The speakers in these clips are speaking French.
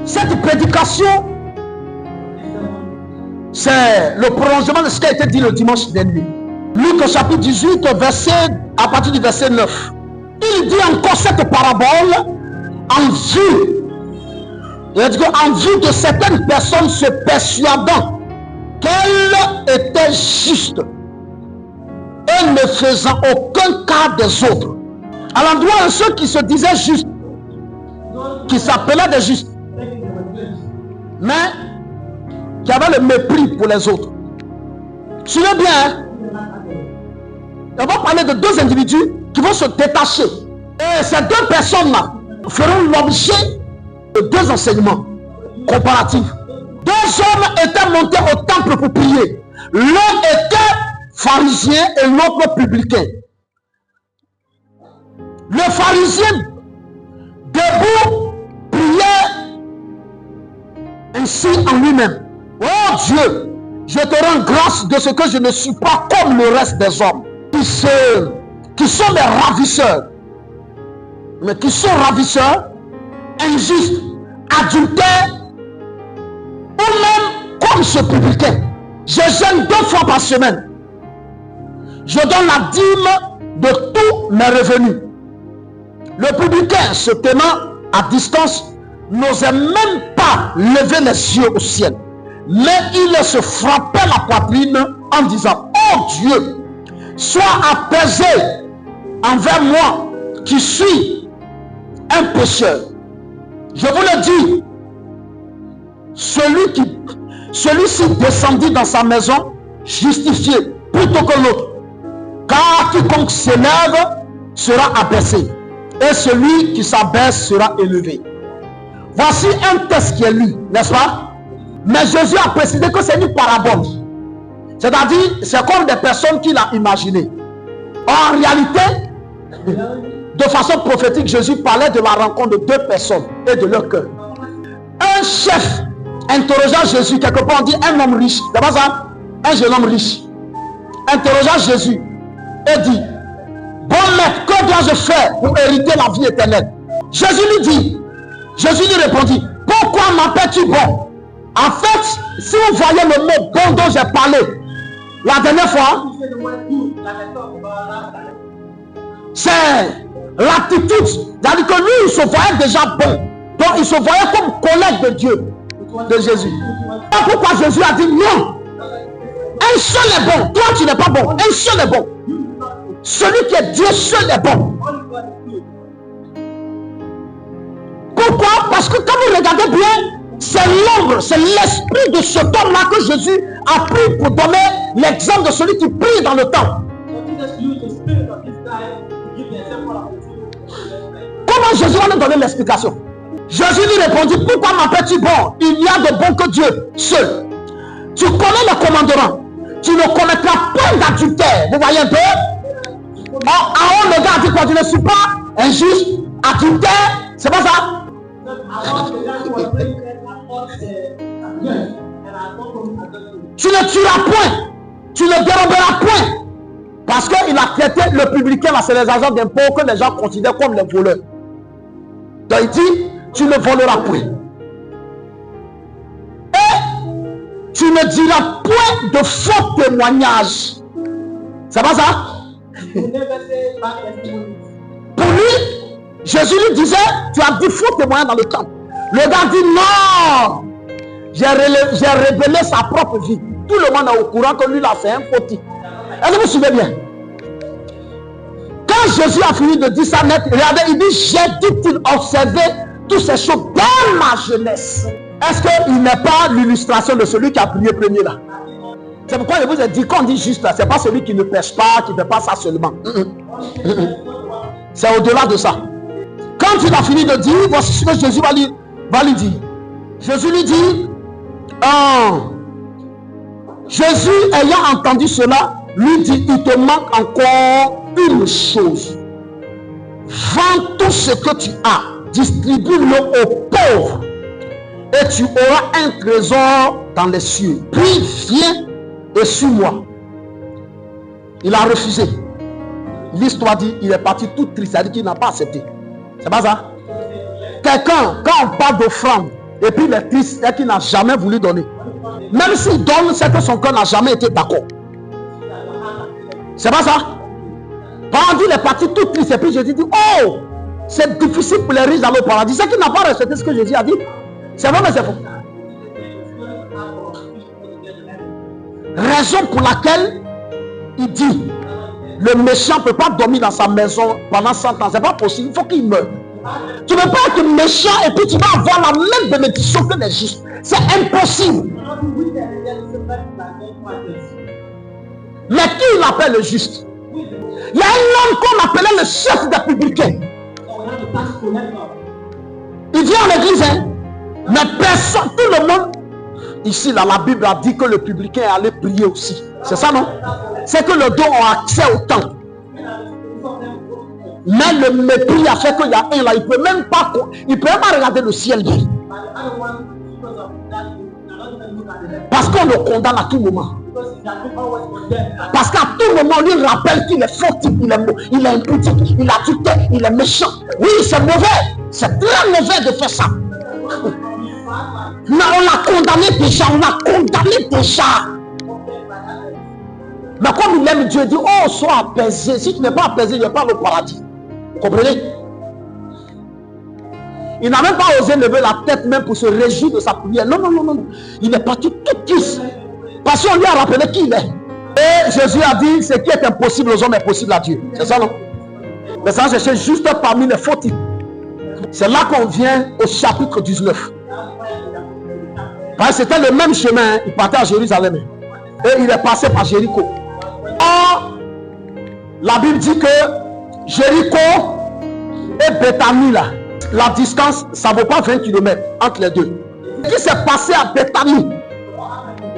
Cette prédication, c'est le prolongement de ce qui a été dit le dimanche dernier. Luc au chapitre 18, à partir du verset 9. Il dit encore cette parabole en vue de certaines personnes se persuadant qu'elles étaient justes et ne faisant aucun cas des autres. À l'endroit de ceux qui se disaient justes, qui s'appelaient des justes, mais qui avaient le mépris pour les autres. Suivez bien, hein? On va parler de deux individus qui vont se détacher. Et ces deux personnes-là feront l'objet de deux enseignements comparatifs. Deux hommes étaient montés au temple pour prier. L'un était pharisien et l'autre publicain. Le pharisien, debout, priait ainsi en lui-même. Oh Dieu, je te rends grâce de ce que je ne suis pas comme le reste des hommes qui sont des ravisseurs, mais qui sont ravisseurs, injustes, adultères, ou même comme ce publicain. Je jeûne 2 fois par semaine. Je donne la dîme de tous mes revenus. Le publicain, se tenant à distance, n'osait même pas lever les yeux au ciel. Mais il se frappait la poitrine en disant: oh Dieu, sois apaisé envers moi qui suis un pécheur. Je vous le dis, celui-ci descendit dans sa maison justifié plutôt que l'autre. Car quiconque s'élève sera abaissé, et celui qui s'abaisse sera élevé. Voici un texte qui est lu, n'est-ce pas? Mais Jésus a précisé que c'est une parabole. C'est-à-dire, c'est comme des personnes qu'il a imaginées. En réalité, de façon prophétique, Jésus parlait de la rencontre de deux personnes et de leur cœur. Un chef interrogea Jésus, quelque part on dit un homme riche. C'est pas ça? Un jeune homme riche interrogea Jésus et dit: bon maître, que dois-je faire pour hériter la vie éternelle? Jésus lui répondit: pourquoi m'appelles-tu bon? En fait, si vous voyez le mot bon dont j'ai parlé la dernière fois, c'est l'attitude. C'est-à-dire que lui, il se voyait déjà bon. Donc, il se voyait comme collègue de Dieu, de Jésus. Et pourquoi Jésus a dit non? Un seul est bon. Toi, tu n'es pas bon. Un seul est bon. Celui qui est Dieu seul est bon. Pourquoi? Parce que quand vous regardez bien, c'est l'ombre, c'est l'esprit de cet homme-là que Jésus a pris pour donner l'exemple de celui qui prie dans le temps. Comment Jésus va nous donner l'explication? Jésus lui répondit: pourquoi m'appelles-tu bon? Il n'y a de bon que Dieu seul. Tu connais le commandement. Tu ne commettras pas d'adultère. Vous voyez un peu? Aaron, le gars a dit quoi? Tu ne suis pas injuste, adultère. C'est pas ça? Tu ne tueras point, tu ne déroberas point, parce qu'il a traité le publicain, là, c'est les agents d'impôts que les gens considèrent comme les voleurs. Donc il dit: tu ne voleras point. Et tu ne diras point de faux témoignages. C'est pas ça? Pour lui, Jésus lui disait: tu as dit faux témoignage dans le temple. Le gars dit: non, j'ai révélé sa propre vie. Tout le monde est au courant que lui là c'est un fautif. Est-ce que vous suivez bien? Quand Jésus a fini de dire ça net, regardez, il dit: j'ai dit-il observé toutes ces choses dans ma jeunesse. Est-ce qu'il n'est pas l'illustration de celui qui a prié premier là? C'est pourquoi je vous ai dit, quand on dit juste là, c'est pas celui qui ne pêche pas, qui ne fait pas ça seulement. C'est au-delà de ça. Quand il a fini de dire, voici ce que Jésus va lui dire. Jésus lui dit: Jésus ayant entendu cela, lui dit: il te manque encore une chose. Vends tout ce que tu as, distribue-le aux pauvres, et tu auras un trésor dans les cieux. Puis viens et suis-moi. Il a refusé. L'histoire dit: il est parti tout triste, c'est-à-dire qu'il n'a pas accepté. C'est pas ça? Quelqu'un, quand on parle d'offrande, Et puis il est triste et qu'il n'a jamais voulu donner. Même s'il donne, c'est que son cœur n'a jamais été d'accord. C'est pas ça? Pendant il est parti tout triste. Et puis Jésus dit, oh, c'est difficile pour les riches d'aller au paradis. C'est qu'il n'a pas respecté ce que Jésus a dit. C'est vrai, mais c'est faux. Raison pour laquelle il dit, le méchant ne peut pas dormir dans sa maison pendant 100 ans. C'est pas possible, il faut qu'il meure. Tu ne peux pas être méchant et puis tu vas avoir la même bénédiction que les justes. C'est impossible. Mais qui il appelle le juste? Il y a un homme qu'on appelait le chef des publicains. Il vient en église, hein? Mais personne, tout le monde. Ici, là, la Bible a dit que le publicain allait prier aussi. C'est ça, non? C'est que les deux ont accès au temps. Mais le mépris a fait qu'il y a un là, il ne peut même pas regarder le ciel. Parce qu'on le condamne à tout moment. Parce qu'à tout moment, on lui rappelle qu'il est fautif, il est impudique, il a tuté, il est méchant. Oui, c'est mauvais. C'est très mauvais de faire ça. Mais on l'a condamné déjà, Mais comme il aime Dieu, il dit, oh, sois apaisé. Si tu n'es pas apaisé, il n'y a pas le paradis. Vous comprenez? Il n'a même pas osé lever la tête même pour se réjouir de sa prière. Non. Il est parti tout triste. Parce qu'on lui a rappelé qui il est. Et Jésus a dit, ce qui est impossible aux hommes est possible à Dieu. C'est ça, non? Mais ça, c'est juste parmi les fautifs. C'est là qu'on vient au chapitre 19. Parce que c'était le même chemin, hein. Il partait à Jérusalem. Et il est passé par Jéricho. Or, la Bible dit que Jéricho et Béthanie, là, la distance, ça ne vaut pas 20 km entre les deux. Ce qui s'est passé à Béthanie,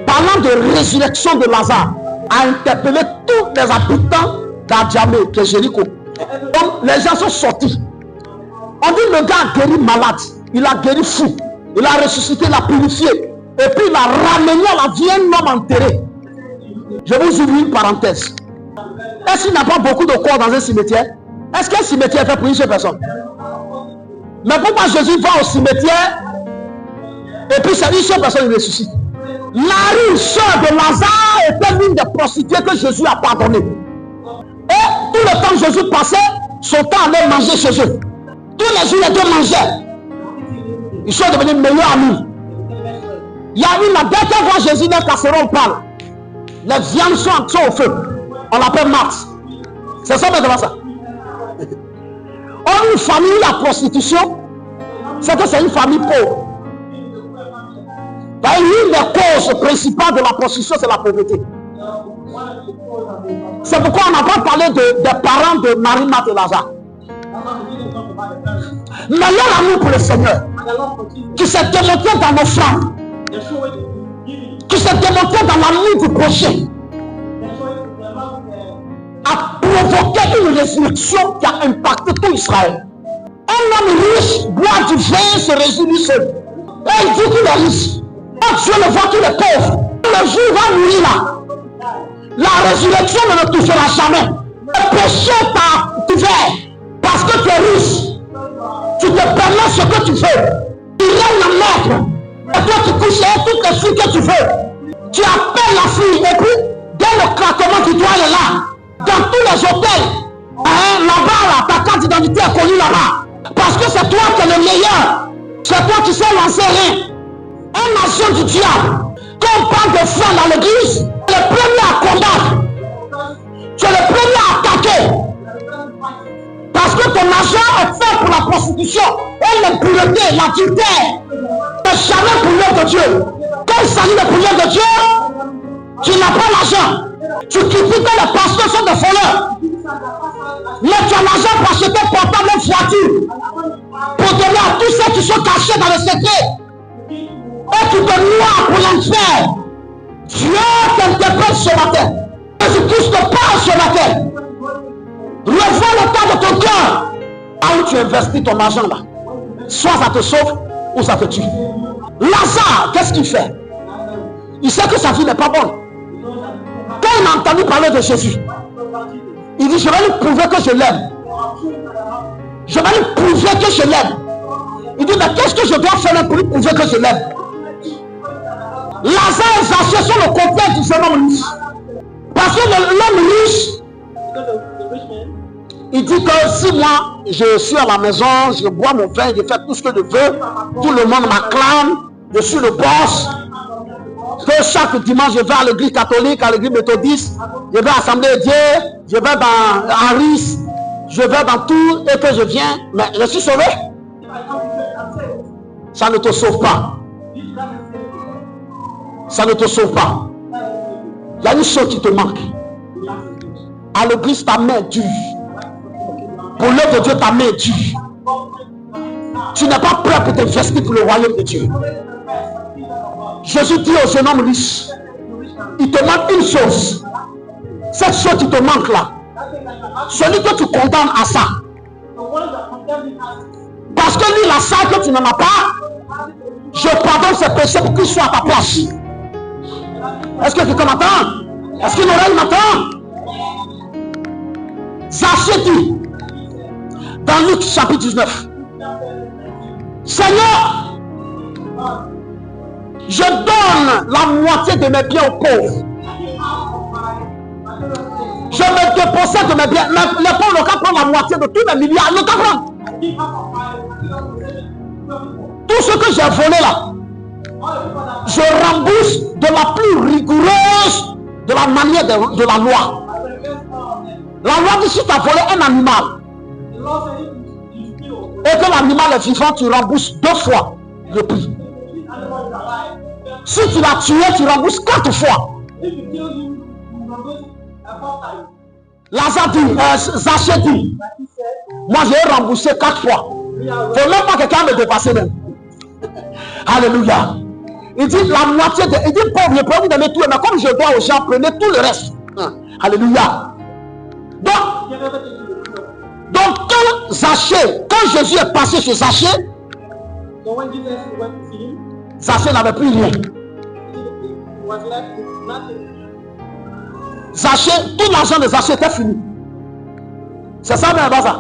parlant de résurrection de Lazare, a interpellé tous les habitants d'Adjamé, qui est Jéricho. Donc, les gens sont sortis. On dit le gars a guéri malade, il a guéri fou, il a ressuscité, il a purifié, et puis il a ramené à la vie un homme enterré. Je vous ouvre une parenthèse. Est-ce qu'il n'y a pas beaucoup de corps dans un cimetière? Est-ce qu'un cimetière est fait pour une seule personne? Mais pourquoi Jésus va au cimetière et puis c'est une seule personne qui ressuscite? Marie, sœur de Lazare, était l'une des prostituées que Jésus a pardonné. Et tout le temps que Jésus passait, son temps allait manger chez eux. Tous les jours, les deux mangeaient. Ils sont devenus meilleurs amis. Il y a eu la dernière fois Jésus dans la casserole parle. Les viandes sont au feu. On l'appelle Marthe. C'est ça maintenant ça. Or, une famille, la prostitution, c'est que c'est une famille pauvre. L'une des causes principales de la prostitution, c'est la pauvreté. C'est pourquoi on n'a pas parlé des parents de Marie, Marthe et Lazare. Mais il y a l'amour pour le Seigneur qui s'est démontré dans nos flammes, qui s'est démontré dans l'amour du prochain, a provoqué une résurrection qui a impacté tout Israël. Un homme riche boit du vin, se réjouit seul. Et il dit qu'il est riche. Oh, Dieu le voit qu'il est pauvre. Le jour va mourir là. La résurrection ne le touchera jamais. Le péché t'a couvert parce que tu es riche. Tu te permets ce que tu veux. Tu règnes en maître. Et toi tu couches avec toutes les filles que tu veux. Tu appelles la fille et puis dès le claquement du doigt est là. Dans tous les hôtels. Là-bas, ta carte d'identité est connue là-bas. Parce que c'est toi qui es le meilleur. C'est toi qui sais lancer rien. Un agent du diable. Quand on parle de foi dans l'église, tu es le premier à combattre. Tu es le premier à attaquer. Parce que ton argent est fait pour la prostitution et l'impureté, l'adultère. Mais jamais pour l'œuvre de Dieu. Quand il s'agit de prière de Dieu, tu n'as pas l'argent. Tu critiques que les pasteurs sont des voleurs. Mais tu as l'argent pour acheter portable et voiture. Pour donner à tous ceux qui sont cachés dans le secret. Et tu te noies pour l'enfer. Dieu t'interprète ce matin. Jésus-Christ te parle ce matin. Revois le temps de ton cœur. Là où tu investis ton argent là. Soit ça te sauve ou ça te tue. Lazare, qu'est-ce qu'il fait? Il sait que sa vie n'est pas bonne. Quand il a entendu parler de Jésus, il dit, je vais lui prouver que je l'aime. Je vais lui prouver que je l'aime. Il dit, mais qu'est-ce que je dois faire pour prouver que je l'aime? Lazare et Zachée sont le contraire du jeune homme riche. Parce que l'homme riche, il dit que si moi, je suis à la maison, je bois mon vin, je fais tout ce que je veux, tout le monde m'acclame, je suis le boss, que chaque dimanche, je vais à l'église catholique, à l'église méthodiste, je vais à l'Assemblée de Dieu, je vais dans Harris, je vais dans tout, et que je viens, mais je suis sauvé. Ça ne te sauve pas. Ça ne te sauve pas. Il y a une chose qui te manque. À l'église, ta main est dure. Pour l'œuvre de Dieu, ta main est dure. Tu n'es pas prêt pour t'investir pour le royaume de Dieu. Jésus dit au jeune homme riche, il te manque une chose. Cette chose qui te manque là, celui que tu condamnes à ça. Parce que lui, la salle que tu n'en as pas, je pardonne ses péchés pour qu'il soit à ta place. Est-ce que quelqu'un m'entend? Est-ce qu'une oreille m'entend? Zachée dit, dans Luc chapitre 19, Seigneur, je donne la moitié de mes biens aux pauvres. Je me dépossède de mes biens. Les pauvres n'ont qu'à prendre la moitié de tous mes milliards. Ils n'ont qu'à prendre. Tout ce que j'ai volé là, je rembourse de la plus rigoureuse de la manière de la loi. La loi dit si tu as volé un animal et que l'animal est vivant, tu rembourses 2 fois le prix. Si tu l'as tué, tu rembourses 4 fois. Lazare dit, Zachée dit, moi j'ai remboursé 4 fois. Il ne faut même pas quelqu'un me dépasser même. Alléluia. Il dit la moitié de. Il dit pauvre, je peux vous donner tout, mais comme je dois aux gens, prenez tout le reste. Alléluia. Donc quand Zachée, quand Jésus est passé chez Zachée, Zachée n'avait plus rien. Zachée, tout l'argent de Zachée était fini. C'est ça même ça.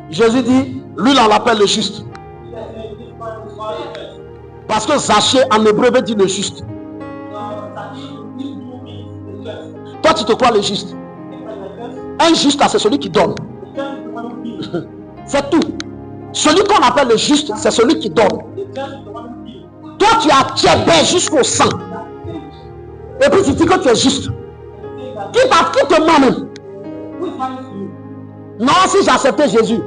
Jésus dit, lui là on l'appelle le juste. Parce que Zachée en hébreu veut dire le juste. Toi tu te crois le juste. Un juste c'est celui qui donne. C'est tout. Celui qu'on appelle le juste, c'est celui qui donne. Toi tu as tiébé jusqu'au sang. Et puis tu dis que tu es juste. Qui te ment même? Non, si j'ai accepté Jésus.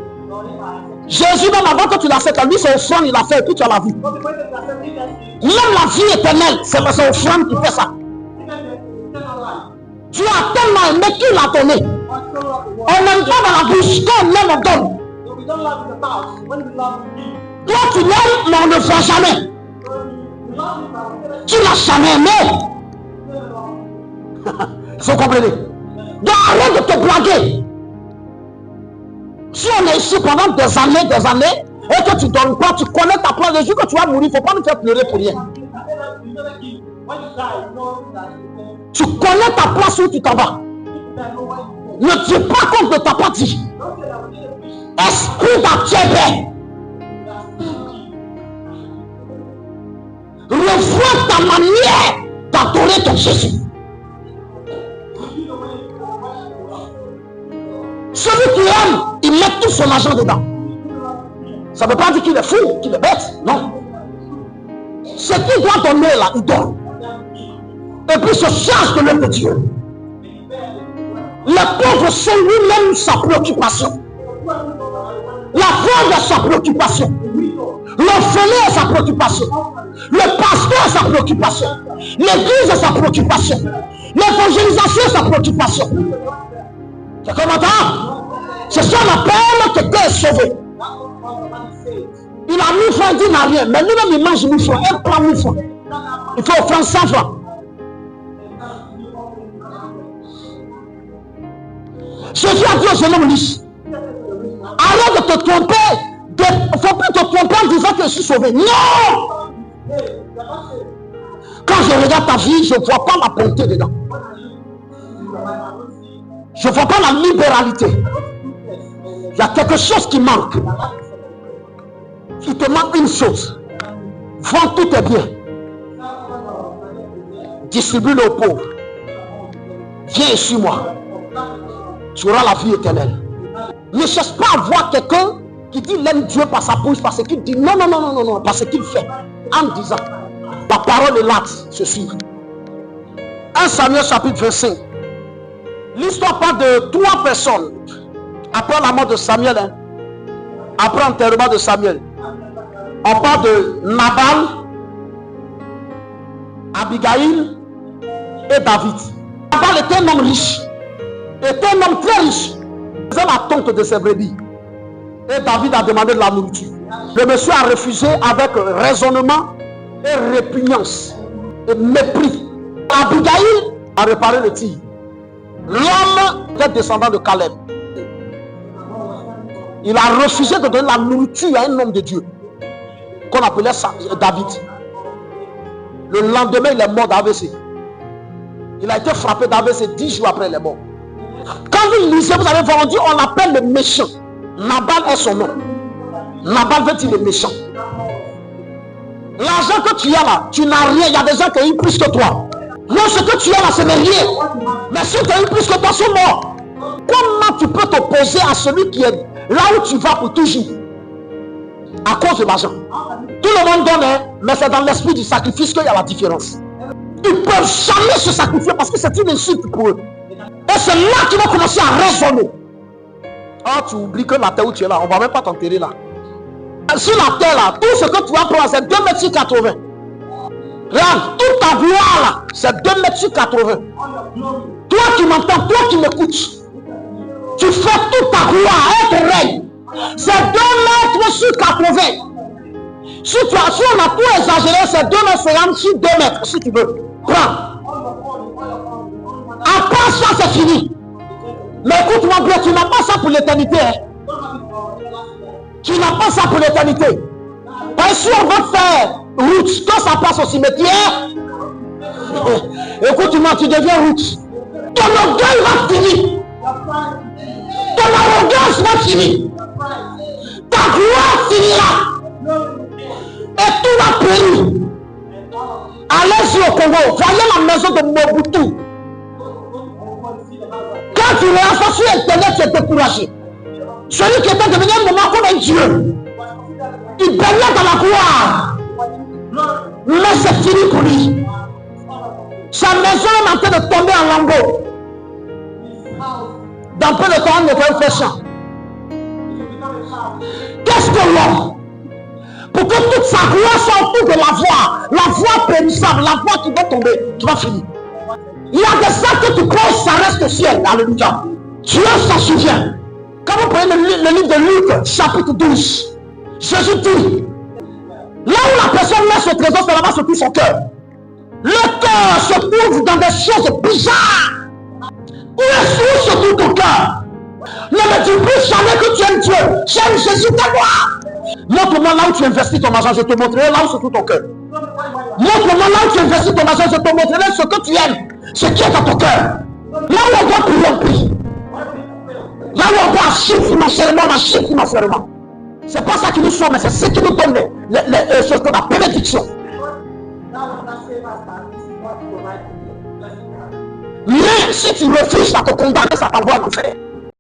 Jésus, même avant que tu l'acceptes, lui c'est offrande, il a fait et puis tu as la vie. Même la vie éternelle, c'est offrande qui fait ça. Tu as tellement aimé qu'il l'a donné. On n'aime pas dans la bouche, quand on aime, on donne. Toi tu l'aimes, mais on ne voit jamais. Tu l'as jamais aimé. Vous comprenez? Donc arrête de te blaguer. Si on est ici pendant des années, et que tu ne donnes pas, tu connais ta place, le jour que tu vas mourir, il ne faut pas nous faire pleurer pour rien. Tu connais ta place où tu t'en vas. Ne dis pas qu'on ne t'a pas dit. Esprit d'Attiébé. Revois ta manière d'adorer ton Jésus. Celui qui aime, il met tout son argent dedans. Ça ne veut pas dire qu'il est fou, qu'il est bête, non. Ce qu'il doit donner là, il donne. Et puis se charge de l'œuvre de Dieu. Les pauvres sont lui-même sa préoccupation. La veuve est sa préoccupation. L'orphelin est sa préoccupation. Le pasteur est sa préoccupation. L'église est sa préoccupation. L'évangélisation est sa préoccupation. C'est comme ça. C'est ça l'appel que Dieu est sauvé. Il a 1000 francs, il dit n'a rien. Mais lui-même il mange 1000 francs. Il prend 1000 francs. Il faut offrir 100 francs. Jésus a dit au jeune homme riche, arrête de te tromper. Il ne faut plus te tromper en disant que je suis sauvé. Non! Quand je regarde ta vie, je ne vois pas la bonté dedans. Je ne vois pas la libéralité. Il y a quelque chose qui manque. Il te manque une chose. Vends tous tes biens. Distribue-le aux pauvres. Viens et suis-moi. Tu auras la vie éternelle. Ne cherche pas à voir quelqu'un qui dit il aime Dieu par sa bouche, parce qu'il dit non, non, non, non, non, non, parce qu'il fait. En disant, ta parole est l'acte se suivent. 1 Samuel chapitre 25. L'histoire parle de 3 personnes. Après la mort de Samuel, après l'enterrement de Samuel, on parle de Nabal, Abigail et David. Nabal était un homme riche, était un homme très riche. Il faisait la tonte de ses brebis. Et David a demandé de la nourriture. Le monsieur a refusé avec raisonnement et répugnance et mépris. Abigail a réparé le tir. L'homme était descendant de Caleb. Il a refusé de donner la nourriture à un homme de Dieu qu'on appelait David. Le lendemain, il est mort d'AVC. Il a été frappé d'AVC 10 jours après, il est mort. Quand vous lisez, vous allez voir, on dit, on l'appelle le méchant. Nabal est son nom. Nabal veut dire le méchant. L'argent que tu as là, tu n'as rien. Il y a des gens qui ont eu plus que toi. Non, ce que tu as là, ce n'est rien. Mais si tu as eu plus que toi, sont morts. Comment tu peux t'opposer à celui qui est là où tu vas pour toujours? À cause de l'argent. Tout le monde donne, mais c'est dans l'esprit du sacrifice qu'il y a la différence. Ils ne peuvent jamais se sacrifier parce que c'est une insulte pour eux. Et c'est là qu'ils vont commencer à raisonner. Ah, tu oublies que la terre où tu es là, on ne va même pas t'enterrer là. Sur la terre là, tout ce que tu vas prendre, c'est 2,80 m. Regarde, toute ta gloire là, c'est 2,80 m. Toi qui m'entends, toi qui m'écoutes, tu fais toute ta gloire, être règne. C'est 2,80 m. Si on a tout exagéré, c'est 2,50 m sur 2 mètres, si tu veux. Prends. Après ça, c'est fini. Mais écoute-moi bien, tu n'as pas ça pour l'éternité. Hein. Tu n'as pas ça pour l'éternité. Parce que si on va faire route, quand ça passe au cimetière, écoute-moi, tu deviens route. Ton orgueil va finir. Ton arrogance va finir. Ta gloire finira. Et tout va périr. Allez-y au Congo, voyez la maison de Mobutu. Quand tu regardes ça sur Internet, tu es découragé. Celui qui était devenu un moment comme un Dieu, il baignait dans la gloire. Mais c'est fini pour lui. Sa maison est en train de tomber en lambeaux. Dans peu de temps, on ne peut faire ça. Qu'est-ce que l'homme? Pour que toute sa gloire soit autour de la voie périssable, la voie qui va tomber, qui va finir. Il y a des actes que tu crois, ça reste au ciel. Alléluia. Dieu s'en souvient. Quand vous prenez le livre de Luc, chapitre 12, Jésus dit, là où la personne met son trésor, c'est là-bas se trouve son cœur. Le cœur se trouve dans des choses bizarres. Où se trouve ton cœur? Ne me dis plus jamais que tu aimes Dieu. J'aime Jésus, t'aimes-moi. Montre-moi là où tu investis ton argent, je te montrerai là où se trouve ton cœur. Montre-moi là où tu investis ton argent, je te montrerai ce que tu aimes, ce qui est dans ton cœur. Là où on doit prier, on prie. Là où on doit agir financièrement, on agit financièrement. C'est pas ça qui nous sauve, mais c'est ce qui nous donne la bénédiction. Mais si tu refuses à te condamner, ça t'envoie en enfer.